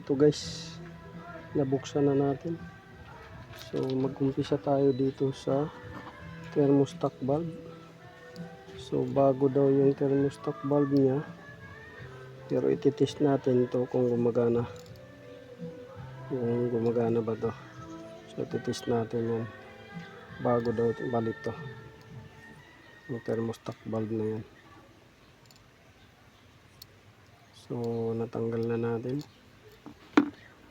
dito guys, nabuksan na natin. So mag-umpisa tayo dito sa thermostat valve. So bago daw yung thermostat valve nya, pero ititest natin to kung gumagana. Kung gumagana ba to. So ititest natin yan bago daw balik to, yung thermostat valve na yan. So natanggal na natin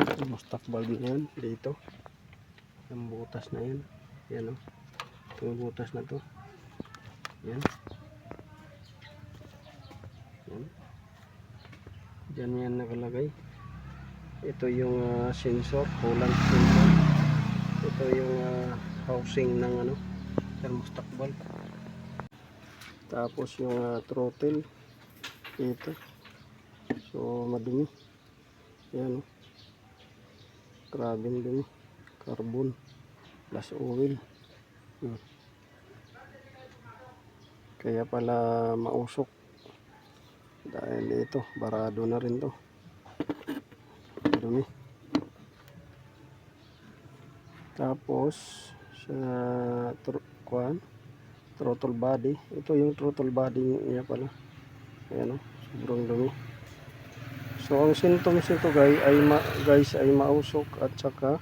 thermostat valve na yan dito, yung butas na yan. Yan o, itong butas na to, yan. Yan, dyan yan nakalagay. Ito yung sensor, coolant sensor. Ito yung housing ng ano, thermostat valve. Tapos yung throttle ito. So madumi. Yan o, grabing dumi. Carbon plus oil. Kaya pala mausok dahil ito barado na rin to, dumi. Tapos sa throttle body, ito yung throttle body niya pala. Ayan o, sobrang dumi. So ang symptoms nito guys ay mausok at saka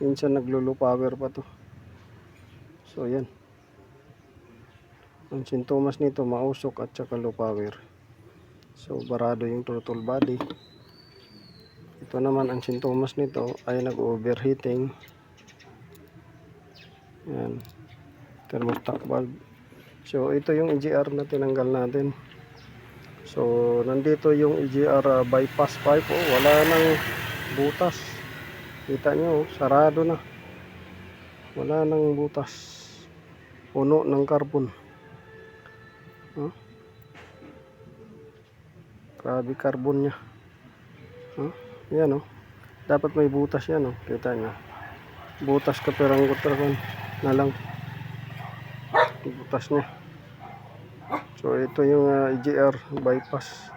minsan naglo-low power pa to. So yan, ang sintomas nito mausok at saka low power. So barado yung throttle body. Ito naman ang sintomas nito ay nag-overheating. Yan, thermostat valve. So ito yung EGR na tinanggal natin. So nandito yung EGR bypass pipe. Oh, wala nang butas. Kita nyo, sarado na. Wala nang butas. Puno ng carbon. Huh? Grabe carbon nya. Huh? Yan oh. Dapat may butas yan oh. Kita nyo. Butas ka perang kutrakan na lang. Butas nya. So ito yung EGR bypass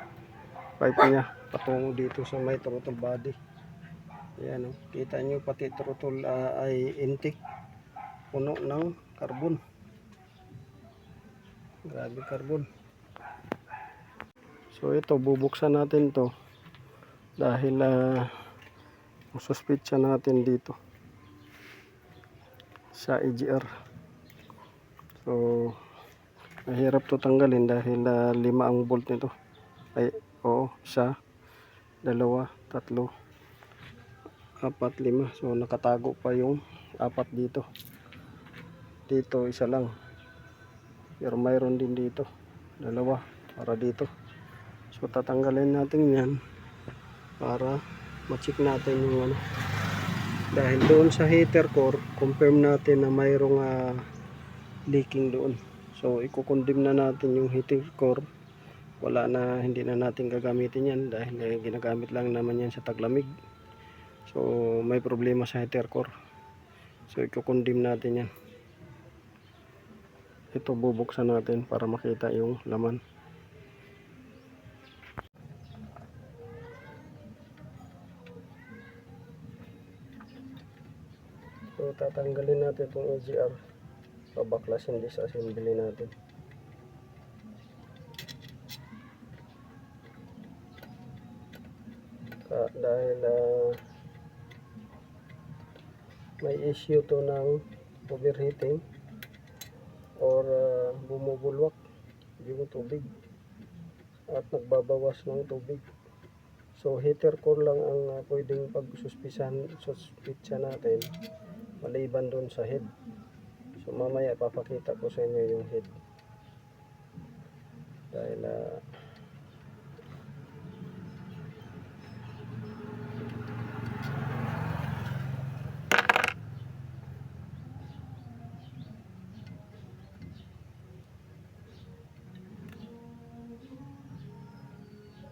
pipe nya patungo dito sa may throttle body. Ayan oh. Kita nyo pati throttle ay intake. Puno ng carbon. Grabe carbon. So ito bubuksan natin to dahil suspitsa natin dito sa EGR. So mahirap to tanggalin dahil 5 ang bolt nito. Ay oo, 1, 2, 3, 4, 5. So nakatago pa yung 4 dito. Dito isa lang. Pero mayroon din dito 2 para dito. So tatanggalin natin yan para ma-check natin yung ano. Dahil doon sa heater core, confirm natin na mayroong leaking doon. So i-condemn na natin yung heater core. Wala na, hindi na natin gagamitin yan dahil ginagamit lang naman yan sa taglamig. So may problema sa heater core. So i-condemn natin yan. Ito bubuksan natin para makita yung laman. So tatanggalin natin itong EGR. Pabaklasin disassembly natin. Dahil may issue to ng overheating or bumubulwak yung tubig at nagbabawas ng tubig. So heater core lang ang pwedeng pagsuspitsa natin maliban doon sa head. So mamaya papakita ko sa inyo yung head dahil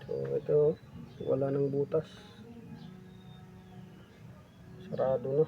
so ito wala nang butas, sarado na.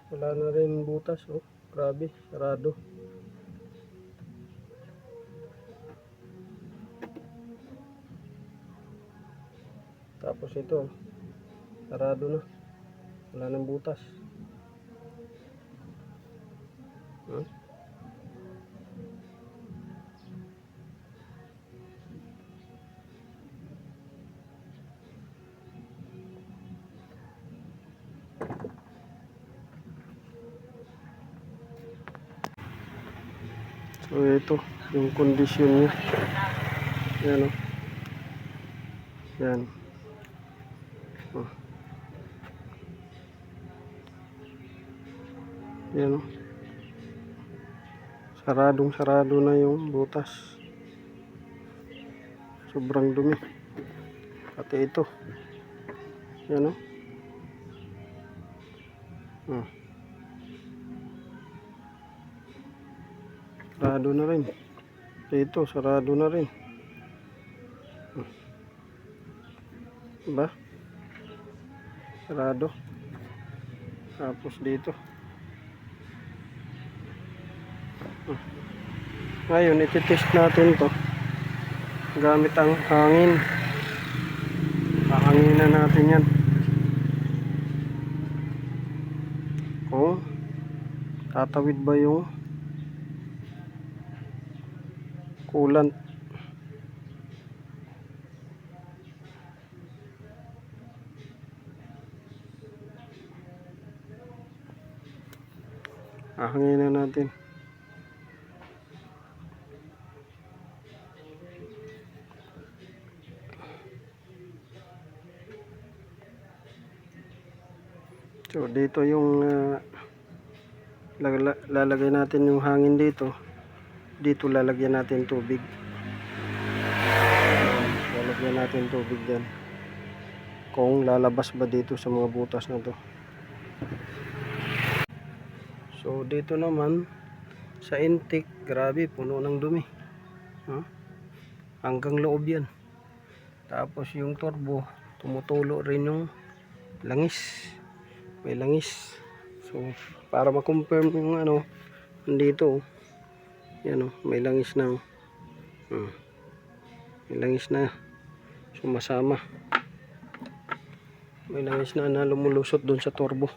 Wala na rin butas, oh. Grabe, sarado. Tapos ito, sarado na. Wala nang butas. Hmm? So ito, yung kondisyon niya. Yan, oh. Yan. Oh. Yan, oh. Sarado na yung butas. Sobrang dumi. Pati ito. Yan, oh. Oh. Sarado na rin. Ito, sarado na rin. Diba? Sarado. Tapos dito. Ngayon, iti-test natin to gamit ang hangin. Hahanginan natin yan. Kung tatawid ba yung coolant. Hahanginan natin. So dito yung lalagay natin yung hangin dito. Dito lalagyan natin tubig. Lalagyan natin tubig yan. Kung lalabas ba dito sa mga butas na to. So dito naman sa intake, grabe, puno ng dumi. Hanggang loob yan. Tapos yung turbo, tumutulo rin yung langis. May langis. So para ma-confirm yung ano dito, yan, may langis na. May langis na sumasama. May langis na lumulusot doon sa turbo.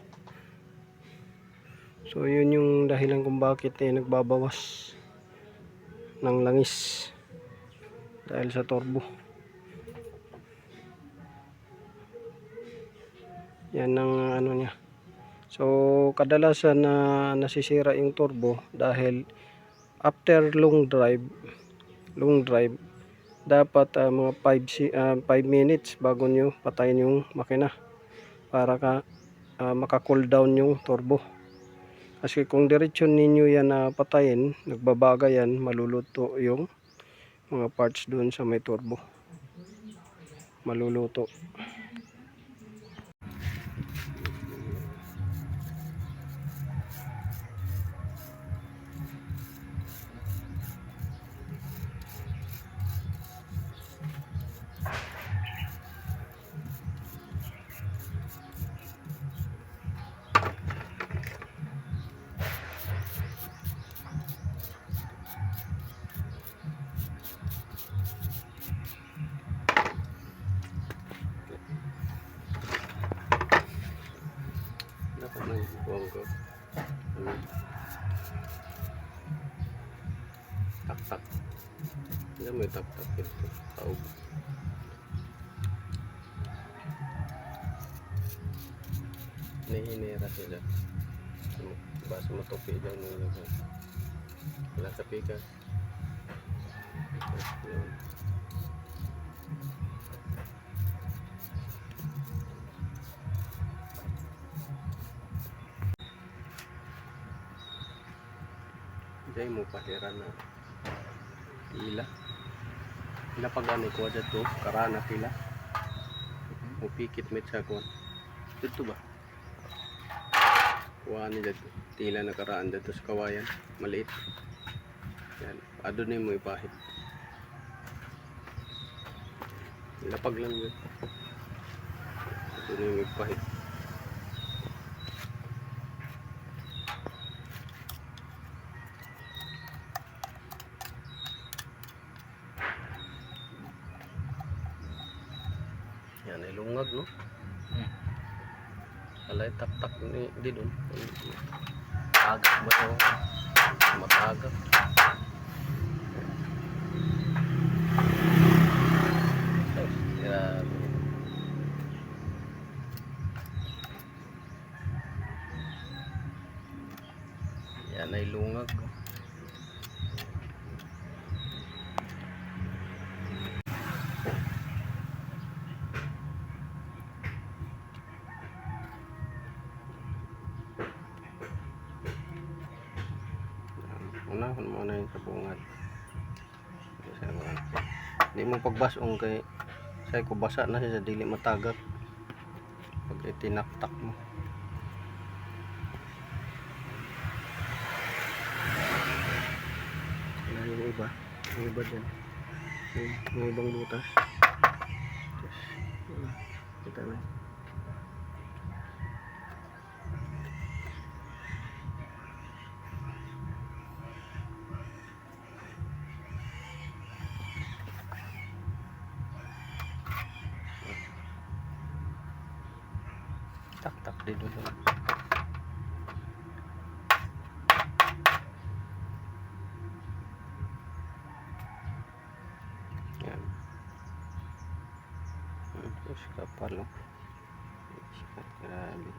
So yun yung dahilan kung bakit nagbabawas ng langis dahil sa turbo. Yan ang ano niya. So kadalasan na nasisira yung turbo dahil after long drive dapat mga 5 minutes bago nyo patayin yung makina para maka-cool down yung turbo. Kasi kung diretso ninyo yan patayin, nagbabaga yan, maluluto yung mga parts doon sa may turbo. Maluluto. Dapat na ibuang ko. Tak-tak. Hindi may tak-tak ito. Taog. Nahinira sila. Basta matupi dyan nung lahat. Wala tapi ka. Yun. Diyan mo pahiran na ila pagani ko dito karana pila upikit met sa kon dito ba kuha ni dito tila na karaan dito sa kawayan maliit yan adun mo ipahit lapag lang yun adun mo ipahit lungag no. Alay tak ni di doon. Agak ba ito? Matagak. Ay, grabe. Yan ay lungag. Unahon mo na yung sabungan. Hindi mo pagbasong kay say ko basa na siya sa dili matagak pag itinaktak mo. Wala yung iba dyan, yung ibang butas. Kita na. Tak di dulu. Yan. Terus kapal loh. Grabe.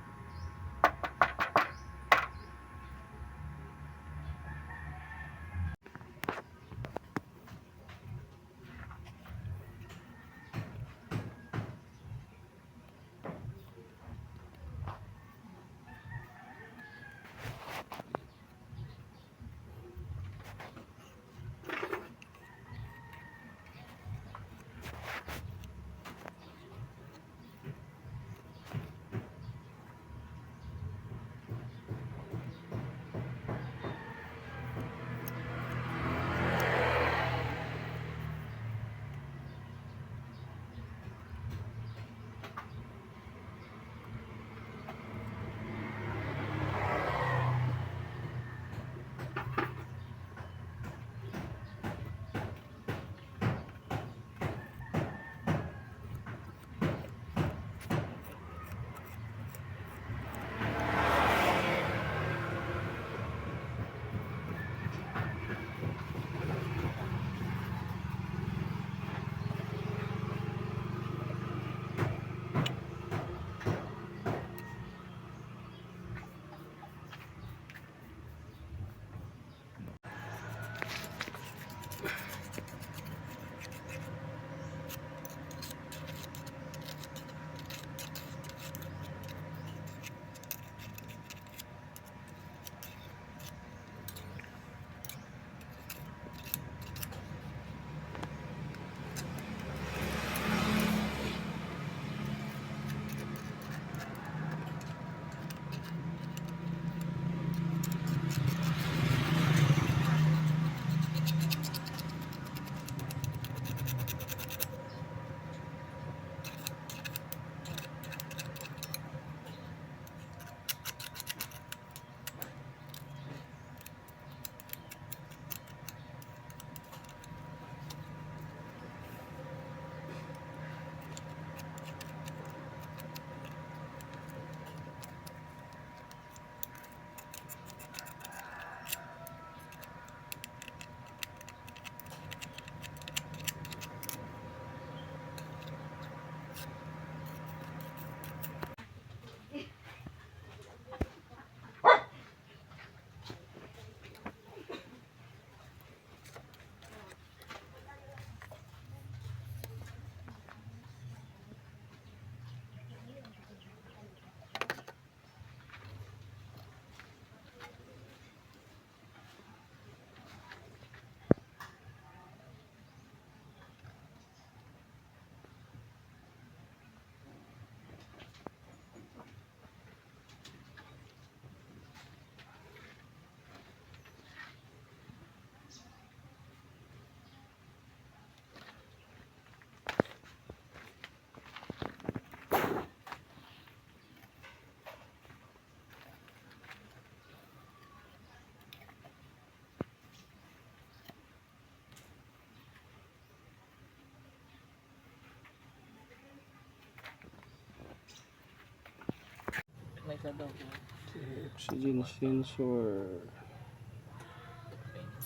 Oxygen sensor.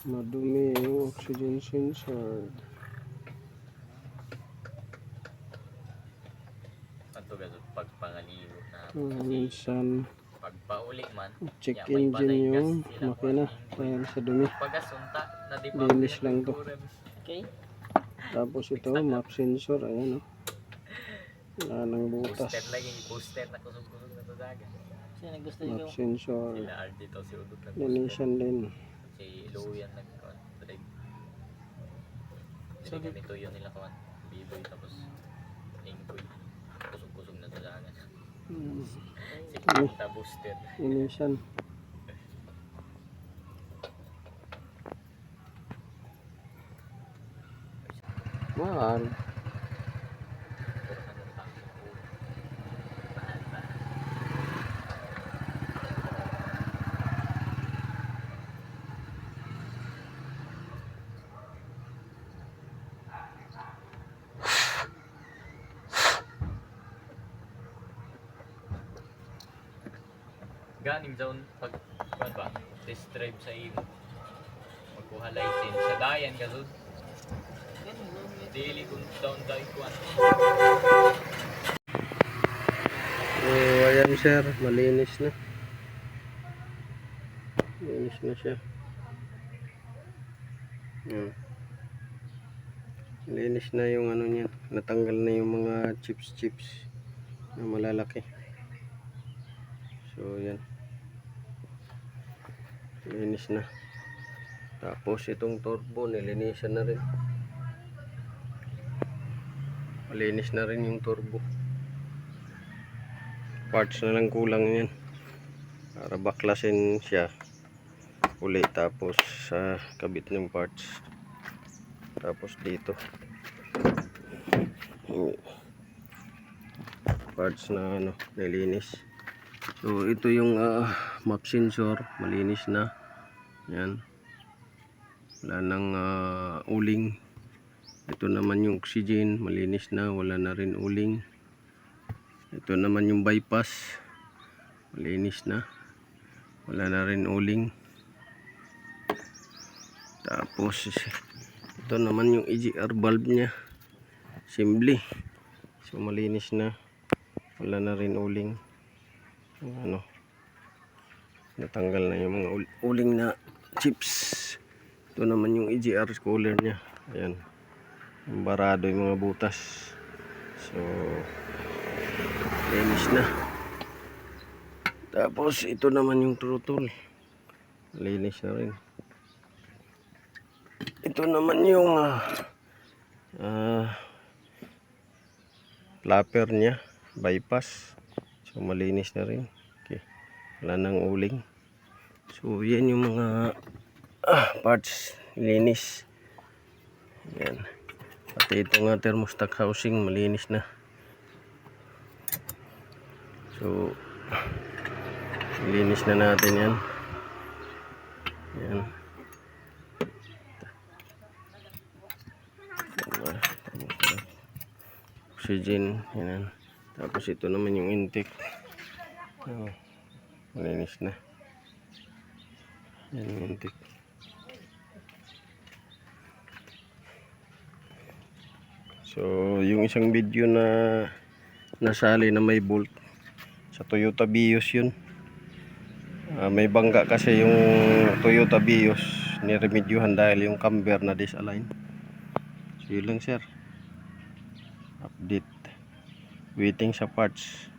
Madumi yung oxygen sensor. Ato gasod pagpangaligo na Minsan pagpauli man check may engine patay gas yung sila makina dahil sa dumi. pagasunta na di pa Linis lang to. okay. Tapos ito map sensor, ayan o. Wala nang butas. Booster lagi, booster na kusog-kusog na to daga. Sino gusto Map sensor. Sila RD to si Udot na Linisan din. si Luyan nag-drive. So ganito yun nila kawan. Biboy tapos ingkoy. Kusog-kusog na to daga. Si Kunta booster. Linisan. Mahal. Ganing zone pag kuan ba test drive sa imo magkuha license sa dayan gasud dili kun down dai kuan So, ayan sir, malinis na. Malinis na siya. Yan. Malinis na yung ano niya. Natanggal na yung mga chips na malalaki. So, yan. Malinis na. Tapos itong turbo, nilinisan na rin. Malinis na rin yung turbo. Parts na lang kulang yan para baklasin siya uli, tapos sa kabit ng parts, tapos dito parts na ano nilinis. So ito yung map sensor, malinis na yan, wala nang uling. Ito naman yung oxygen, malinis na, wala na rin uling. Ito naman yung bypass, malinis na, wala na rin uling. Tapos ito naman yung EGR valve nya, assembly. So malinis na, wala na rin uling. Ano, natanggal na yung mga uling na chips. Ito naman yung EGR cooler nya, ayan, barado yung mga butas. So linis na. Tapos ito naman yung throttle, linis na rin. Ito naman yung flapper nya, bypass. So malinis na rin. Okay, wala nang uling. So yan yung mga parts, linis. Yan. Pati ito nga thermostat housing, malinis na. So linis na natin yan. Yan. Oxygen, yan. Tapos ito naman yung intake. Malinis na. Yan yung intake. So yung isang video na nasali na may bolt sa Toyota Vios yun. May bangga kasi yung Toyota Vios, niremedyohan dahil yung camber na disalign. So yun lang sir, update, waiting sa parts.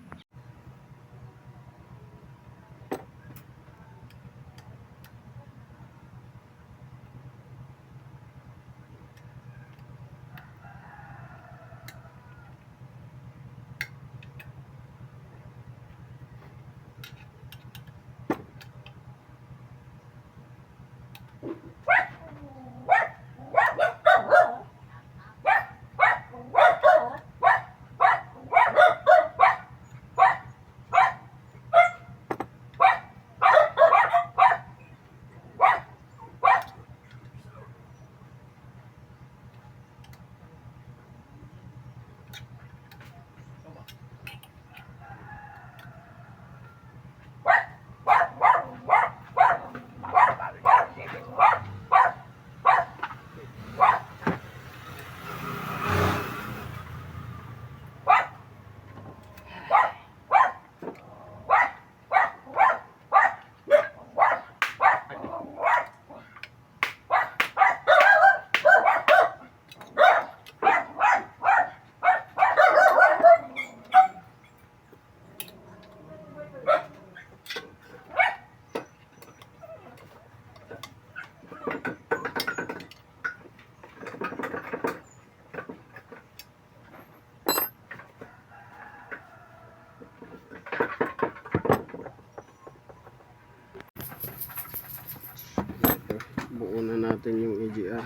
natin yung EGR.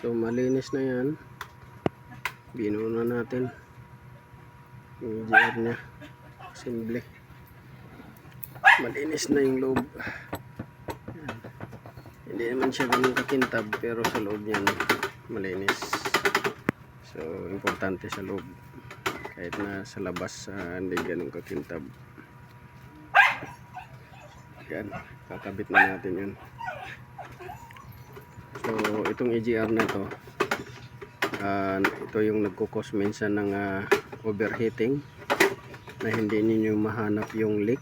So malinis na yan. Binuo na natin yung EGR nya. Simple. Malinis na yung loob. Yan. Hindi naman siya ganun kakintab, pero sa loob niyan malinis. So importante sa loob. Kahit na sa labas hindi ganun kakintab. Yan, kakabit na natin yun. So itong EGR na to, ito yung nagkukos minsan ng overheating, na hindi ninyo mahanap yung leak.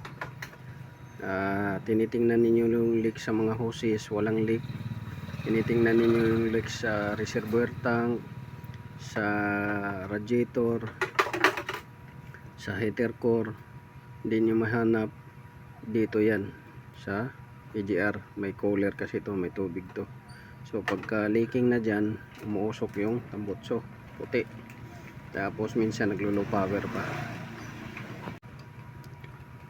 Tinitingnan ninyo yung leak sa mga hoses, walang leak. Tinitingnan ninyo yung leak sa reservoir tank, sa radiator, sa heater core, hindi nyo mahanap. Dito yan sa EGR, may cooler kasi to, may tubig to. So pagka leaking na dyan, umuusok yung tambutso puti, tapos minsan naglo-low power pa.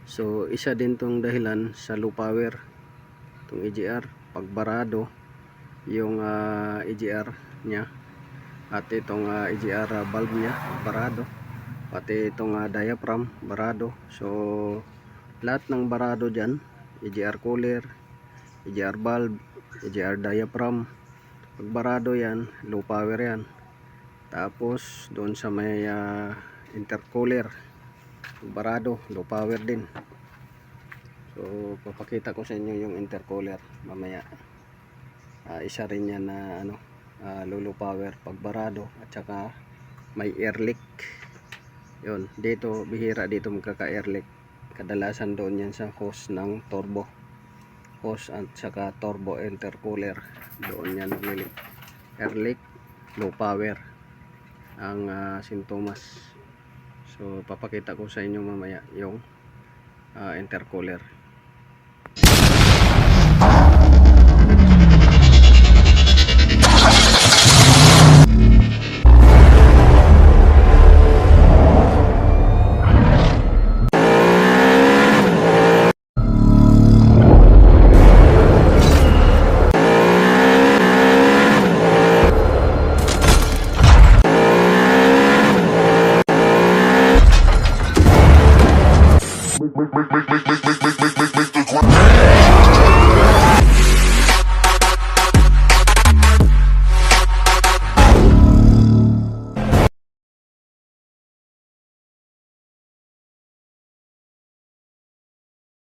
So isa din tong dahilan sa low power tong EGR, pagbarado yung EGR nya, at itong EGR valve nya barado, pati itong diaphragm barado. So lahat ng barado dyan, EGR cooler, EGR valve, EGR diaphragm, pag barado yan, low power yan. Tapos doon sa may intercooler, barado, low power din. So papakita ko sa inyo yung intercooler mamaya. Isa rin yan na low power pag barado, at saka may air leak. Yun, dito bihira dito magkaka air leak. Kadalasan doon yan sa hose ng turbo, hose at saka turbo intercooler, doon yan nagli-leak. Air leak, low power ang sintomas. So papakita ko sa inyo mamaya yung intercooler. Make